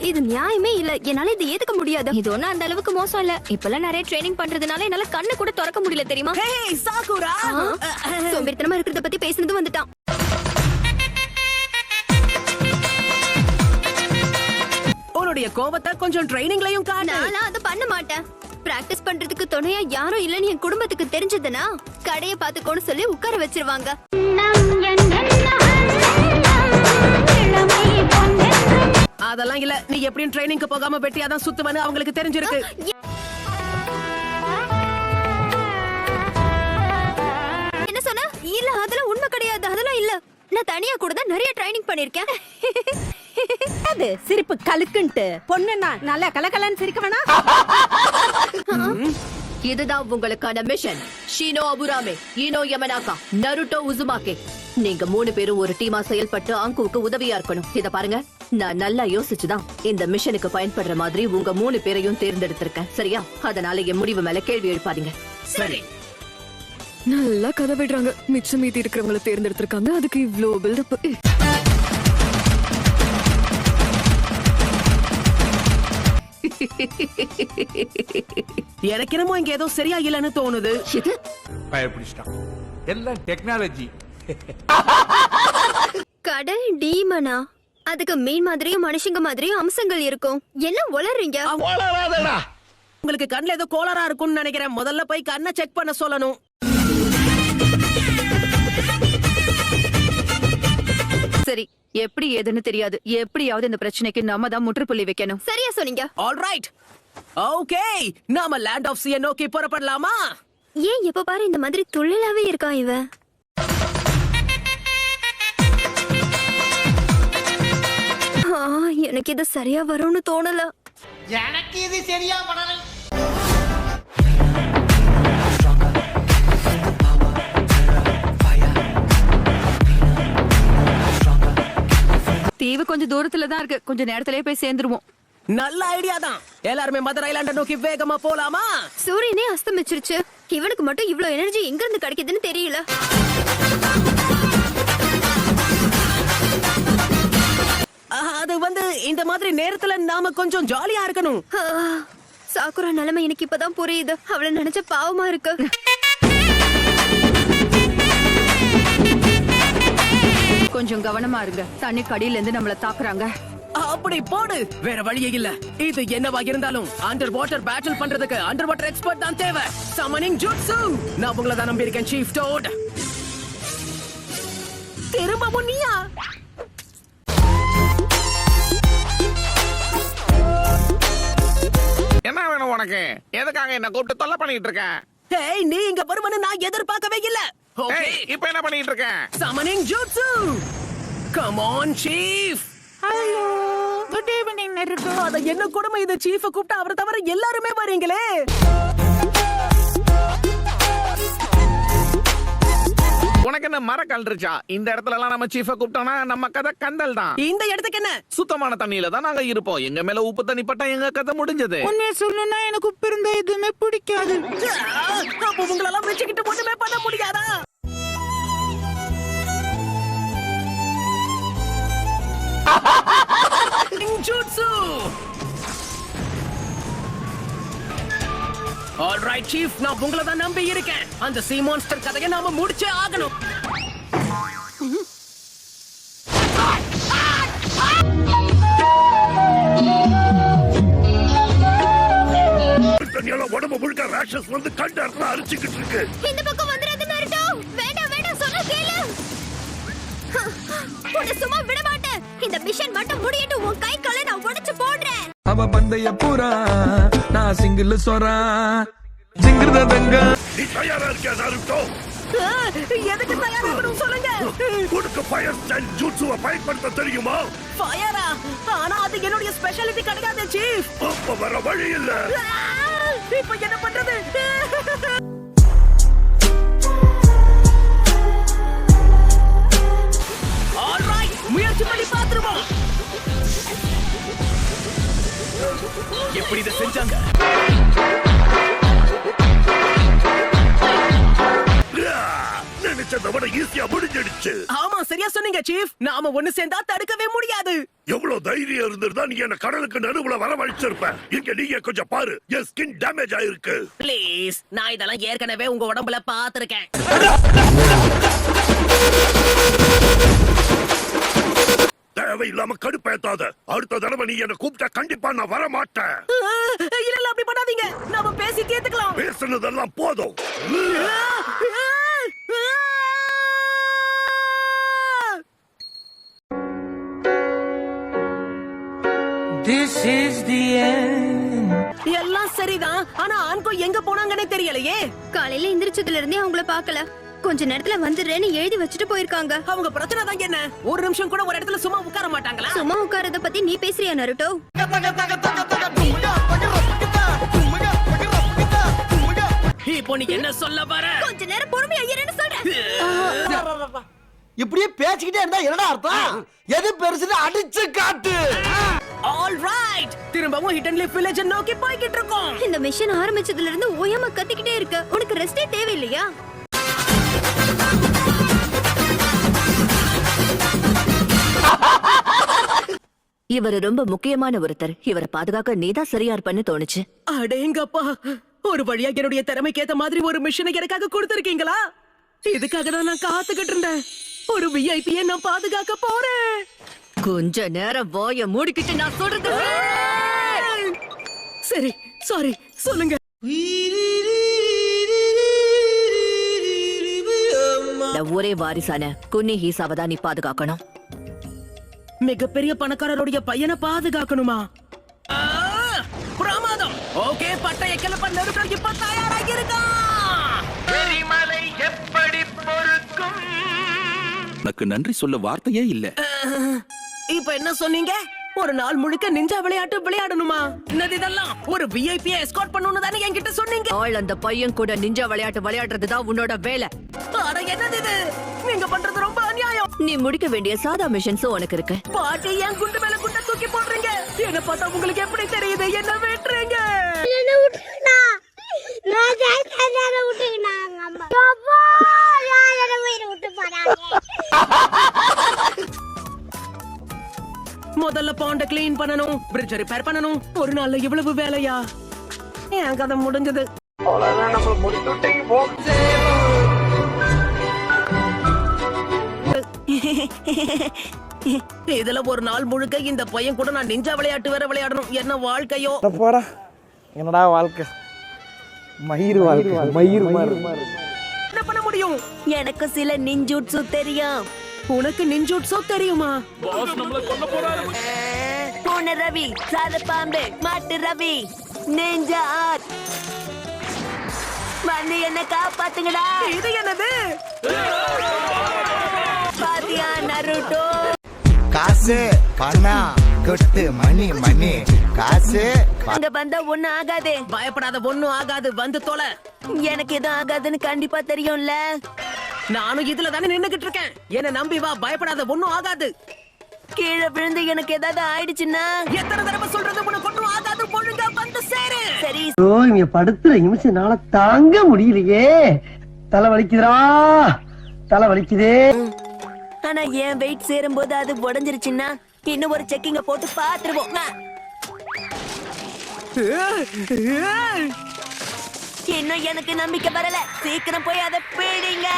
இது நியாயமே இல்ல. என்னால இதை ஏத்துக்க முடியாது. இது ஒண்ணும் அந்த அளவுக்கு மோசம் இல்ல. இப்பெல்லாம் நிறைய ட்ரைனிங் பண்றதுனால என்னால கண்ணு கூட திறக்க முடியல தெரியுமா? சாகுரா சோம்பேறித்தனமா இருக்கிறத பத்தி பேசுனது வந்துட்டான். உன்னுடைய கோபத்தை கொஞ்சம் ட்ரைனிங்லயும் காட்டு. நான் அதை பண்ண மாட்டேன். பிராக்டிஸ் பண்றதுக்கு துணையா யாரும் இல்லன்னு என் குடும்பத்துக்கு தெரிஞ்சதுன்னா கடைய பாத்துக்கோன்னு சொல்லி உட்கார வச்சிருவாங்க. அதெல்லாம் இல்ல. நீ எப்படியும் ட்ரைனிங்க்கு போகாம வெட்டியாதான் சுத்துவன்னு அவங்களுக்கு தெரிஞ்சிருக்கு. என்ன சொன்ன? இல்ல அதெல்லாம் உண்மை கிடையாது. அதெல்லாம் இல்ல. நான் தனியா கூட தான் நிறைய ட்ரைனிங் பண்ணிருக்கேன். அது சிரிப்பு கலுக்குன்ட்டு பொண்ணுன்னா நல்லா கலகலன்னு சிரிக்க வேணா. இதுதான் உங்களுக்கான mission. Shino Aburame, Ino Yamanaka, Naruto Uzumaki. நீங்க 3 பேரும் ஒரு டீமா செயல்பட்டு அங்குவுக்கு உதவியா இருக்கணும். இத பாருங்க, நான் நல்லா யோசிச்சுதான் இந்த மிஷனுக்கு பயன்படுற மாதிரி உங்க 3 பேரையும் தேர்ந்தெடுத்திருக்கேன். சரியா? அதனால என் முடிவு மேல கேள்வி எழுப்பாதீங்க. சரி. நல்லா கதை விடுறாங்க. மிச்சம் மீதி இருக்கிறவங்கள தேர்ந்தெடுத்திருக்காங்க. அதுக்கு இவ்ளோ பில்டப். எனக்கு என்னமோ இங்க ஏதோ சரியா இல்லன்னு தோணுது. பயப்பிடிச்சிட்டான். எல்லாம் டெக்னாலஜி. கடல் டீமனா? அதுக்கு மீன் மாதிரியும் மனுஷங்க மாதிரியும் அம்சங்கள் இருக்கும். என்ன உளறீங்க? உங்களுக்கு கண்ணுல ஏதோ கோளாரா இருக்கும்னு நினைக்கிறேன். முதல்ல போய் கண்ணை செக் பண்ண சொல்லணும். சரி, எப்படி ஏதுன்னு தெரியாது. எப்படியாவது இந்த பிரச்சனைக்கு நாம தான் முற்றுப்புள்ளி வைக்கணும். சரியா சொன்னீங்க. ஆல்ரைட். ஓகே, நாம லேண்ட் ஆஃப் சீயை நோக்கி புறப்படலாமா? ஏன் எப்ப பாரு இந்த மாதிரி துள்ளிலாவே இருக்கான் இவன்? எனக்கு இது சரியா வரும்னு தோணல. எனக்கு இது சரியா படல. தீவு கொஞ்சம் தூரத்துல தான் இருக்கு. கொஞ்சம் நேரத்திலே போய் சேர்ந்துருவோம். நல்ல ஐடியா தான். எல்லாருமே மதர் ஐலாண்ட நோக்கி வேகமா போலாமா? சூரியனே அஸ்தமிச்சிருச்சு. இவனுக்கு மட்டும் இவ்ளோ எனர்ஜி எங்க இருந்து கிடைக்குதுன்னு தெரியல. அது வந்து இந்த மாதிரி நேரத்துல நாம கொஞ்சம் ஜாலியா இருக்கணும். சாக்குரா நிலைமை எனக்கு இப்பதான் புரியுது. அவளை நினைச்ச பாவமா இருக்கு. கொஞ்சம் கவனமா இருங்க. தண்ணி கடியில இருந்து நம்மள தாக்குறாங்க. அப்படி போடு. வேற வழியே இல்ல. இது என்னவா இருந்தாலும் அண்டர் வாட்டர் பேட்டில் பண்றதுக்கு அண்டர் வாட்டர் எக்ஸ்பர்ட் தான் தேவை. சமனிங் ஜூட்சு. நான் உங்களை தான் நம்பி இருக்கேன் சீஃப் டோட். திரும்பவும் நீயா? என்ன வேணும் உனக்கு? எதுக்காக என்ன கூப்பிட்டு தொல்லை பண்ணிட்டு இருக்க? ஏய், நீ இங்க வருவன்னு நான் எதிர்பார்க்கவே இல்ல. ஓகே, இப்போ என்ன பண்ணிட்டு இருக்க? Summoning jutsu. Come on chief. Hello, good evening Naruto. அத என்ன கொடுமை இது. சீஃப கூப்பிட்டா அவரை தவிர எல்லாருமே வரீங்களே. உனக்கு என்ன மர கல்றிச்சா? இந்த இடத்துல எல்லாம் நம்ம சீஃப கூப்பிட்டோம்னா நம்ம கதை கந்தல் தான். இந்த இடத்துக்கு என்ன? சுத்தமான தண்ணியில தான் நாங்க இருப்போம். எங்க மேல உப்பு தண்ணி பட்டா எங்க கதை முடிஞ்சது. உண்மையை சொல்லணும்னா எனக்கு உப்பு இருந்தா எதுவுமே பிடிக்காது. அப்ப உங்களெல்லாம் வச்சுக்கிட்டு ஒண்ணுமே பண்ண முடியாதா? ஜூட்சு. ஆல்ரைட் சீஃப், நான் உங்களை தான் நம்பி இருக்கேன். அந்த சீ மான்ஸ்டர் கதையை நாம முடிச்சே ஆகணும். உடம்பு முழுக்க ராட்சஸ் வந்து கண்டர்ல அரிச்சுக்கிட்டு இருக்கு. இந்த பக்கம் வந்துராத நருட்டோ. வேண்டாம் வேண்டாம், சொன்னா கேளு. உன்னை சும்மா விட மாட்டேன். இந்த மிஷன் மட்டும் முடியட்டும். உன் கை காலை நான் உடைச்சு போடுறேன். அவ பந்தய பூரா நான் சிங்கிள் சொரா சிங்கிருத தங்க. நீ தயாரா இருக்கியா நருட்டோ? எதுக்கு தயாராகணும் சொல்லுங்க. உனக்கு ஃபயர் ஸ்டைல் ஜூட்சுவை பயன்படுத்த தெரியுமா? ஃபயரா? ஆனா அது என்னுடைய ஸ்பெஷாலிட்டி கிடையாது சீஃப். அப்ப வர வழி இல்ல. இப்ப என்ன பண்றது? ஆல்ரைட், முயற்சி பண்ணி பாத்துருவோம். எப்படி இதை செஞ்சாங்க? நினைச்சதை விட ஈஸியா முடிஞ்சிடுச்சு. ஆமா சரியா சொன்னீங்க சீஃப். நாம ஒண்ணு சேர்ந்தா தடுக்கவே முடியாது. எவ்வளவு தைரியம் இருந்திருந்தா நீ என்ன கடலுக்கு நடுவுல வரவழைச்சிருப்ப. இங்க நீங்க கொஞ்சம் பாரு, என் ஸ்கின் டேமேஜ் ஆயிருக்கு. ப்ளீஸ், நான் இதெல்லாம் ஏற்கனவே உங்க உடம்புல பாத்துருக்கேன். தேவையில்லாம கடுப்பேத்தாத. அடுத்த தடவை நீ என்ன கூப்பிட்டா கண்டிப்பா நான் வர மாட்டேன். இல்ல அப்படி பண்ணாதீங்க, நாம பேசி தீர்த்துக்கலாம். பேசுனதெல்லாம் போதும். This is the end. எல்லாம் சரிதான், ஆனா ஆண்கோ எங்க போனாங்கன்னே தெரியலையே. காலையில எந்திரிச்சதுல இருந்தே அவங்கள பார்க்கல. கொஞ்ச நேரத்துல வந்துடுறேன்னு எழுதி வச்சுட்டு போயிருக்காங்க. அவங்க பிரச்சனை தான் என்ன? ஒரு நிமிஷம் கூட ஒரு இடத்துல சும்மா உட்கார மாட்டாங்களா? சும்மா உட்காரத பத்தி நீ பேசுறியா நருட்டோ? இப்போ நீ என்ன சொல்ல வர? கொஞ்ச நேரம் பொறுமையா இருன்னு சொல்றேன். இப்படியே பேசிக்கிட்டே இருந்தா என்னடா அர்த்தம்? எது பெருசுன்னு அடிச்சு காட்டு. ஆல் ரைட், திரும்பவும் ஹிடன் லிப் வில்லேஜ் நோக்கி போய்கிட்டு இருக்கோம். இந்த மிஷன் ஆரம்பிச்சதுல இருந்து ஓயாம கத்திக்கிட்டே இருக்க. உனக்கு ரெஸ்டே தேவையில்லையா? இவர் ரொம்ப முக்கியமான ஒருத்தர். இவரை பாதுகாக்க நீதான் சரியா இருப்பன்னு தோணுச்சு. அடேங்கப்பா, ஒரு வழியா என்னுடைய திறமைக்கு ஏத்த மாதிரி ஒரு மிஷனை எனக்காக கொடுத்திருக்கீங்களா? இதுக்காக தான் நான் காத்துக்கிட்டு இருந்தேன். ஒரு விஐபியை நான் பாதுகாக்க போறேன். கொஞ்ச நேரம் வாய மூடிக்கிட்டு நான் சொல்றது. சரி, சாரி, சொல்லுங்க. ஒரே வாரிசான குன்னி ஹீசாவை தான் நீ பாதுகாக்கணும். மிகப்பெரிய பணக்காரருடைய பையனை பாதுகாக்கணுமா? பிரமாதம். ஓகே, பட்டைய கிளப்ப நெருக்கல் இப்ப தயாராகி இருக்கான். எரிமலை எப்படி பொறுக்கும்? எனக்கு நன்றி சொல்ல வார்த்தையே இல்ல. இப்ப என்ன சொன்னீங்க? ஒரு நாள் முழுக்க நிஞ்சா விளையாட்டு விளையாடணுமா? என்னது இதெல்லாம்? ஒரு விஐபி எஸ்கார்ட் பண்ணனும் தானே என்கிட்ட சொன்னீங்க. ஆள் அந்த பையன் கூட நிஞ்சா விளையாட்டு விளையாடுறது தான் உன்னோட வேலை. அட என்னது இது? நீங்க பண்றது ரொம்ப அநியாயம். நீ முடிக்க வேண்டிய சாதா மிஷன்ஸும் உனக்கு இருக்கு. பாட்டி ஏன் குண்டு மேல குண்ட தூக்கி போடுறீங்க? என்ன பார்த்தா உங்களுக்கு எப்படி தெரியுது? என்ன வெட்டுறீங்க? முதல்ல பாண்ட கிளீன் பண்ணனும், பிரிட்ஜ் ரிப்பேர் பண்ணனும். ஒரு நாள்ல இவ்வளவு வேலையா? என் கதை முடிஞ்சது. இதுல ஒரு நாள் முழுக்க இந்த பையன் கூட நான் நிஞ்சா விளையாட்டு வேற விளையாடணும். என்ன வாழ்க்கையோ? போடா, என்னடா வாழ்க்கை? மயிர் வாழ்க்கை, மயிர் மாதிரி. என்ன பண்ண முடியும்? எனக்கு சில நிஞ்சூட்சு தெரியும். உனக்கு நிஞ்சூட்சு தெரியுமா? பூனை ரவி, சாத பாம்பு, மாட்டு ரவி, நிஞ்சா வந்து என்ன காப்பாத்துங்கடா. இது என்னது? பாத்தியா நருட்டோ? காசு பணம் கொட்டு மணி மணி காசு. அங்க வந்தா ஒண்ணு ஆகாதே. பயப்படாத, ஒண்ணும் ஆகாது. வந்து தொலை. எனக்கு எதுவும் ஆகாதுன்னு கண்டிப்பா தெரியும்ல. நானும் இதுல தானே நின்னுகிட்டு இருக்கேன். என்ன நம்பி வா, பயப்படாத, ஒண்ணும் ஆகாது. கீழே விழுந்து எனக்கு ஏதாவது ஆயிடுச்சுன்னா எத்தனை தடவை சொல்றது? உனக்கு ஒண்ணும் ஆகாது. ஒழுங்கா வந்து சேரு. சரி. இங்க படுத்துற நிமிஷம்னால தாங்க முடியலையே. தலை வலிக்குதுடா, தலை வலிக்குதே. ஆனா என் வெயிட் சேரும் போது அது உடைஞ்சிருச்சுன்னா இன்னும் ஒரு செக்கிங்க போட்டு பாத்துருவோம். இன்னும் எனக்கு நம்பிக்கை வரல. சீக்கிரம் போய் அதை பிடிங்க.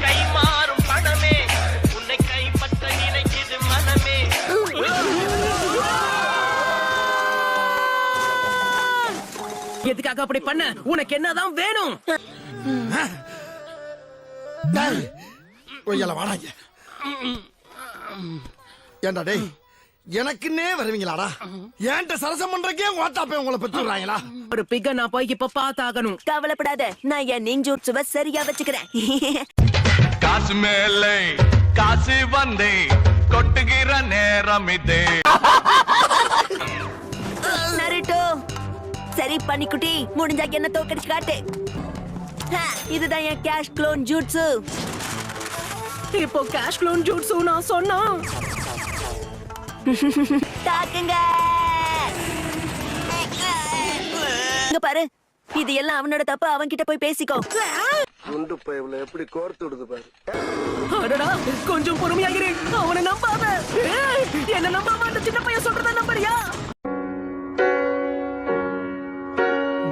கை மாறும் பணமே, உன்னை கைப்பற்ற நினைக்குது மனமே. எதுக்காக அப்படி பண்ண? உனக்கு என்னதான் வேணும்? ஏண்டா டேய், எனக்குன்னே வருவீங்களாடா? ஏன்ட்ட சரசம் பண்றக்கே ஓட்டாப்பே உங்களை பெற்றுறாங்களா? ஒரு பிக்க நான் போய் இப்ப பார்த்தாகணும். கவலைப்படாத, நான் என் நிஞ்சூட்சுவை சரியா வச்சுக்கிறேன். காசு மேலே காசு வந்தே கொட்டுகிற நேரம் இதே. நருட்டோ, சரி பனிக்குட்டி, முடிஞ்சா என்ன தோக்கடிச்சு காட்டு. இதுதான் என் கேஷ் க்ளோன் ஜூட்சு. இப்போ கேஷ் க்ளோன் ஜூட்சு நான் சொன்னா தாக்குங்க. இங்க பாரு, இது எல்லாம் அவனோட தப்பு, அவன் கிட்ட போய் பேசிக்கோ. குண்டு பைப்ல எப்படி கோர்த்து விடுது பாரு. அடடா, கொஞ்சம் பொறுமையாகிறேன். அவனை நம்பாத. ஏய், என்ன நம்பாம அந்த சின்ன பையன் சொல்றத நம்பறியா?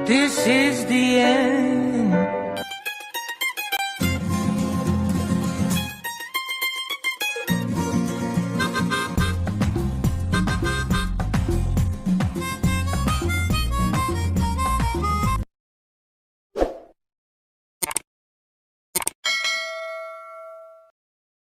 This is the end.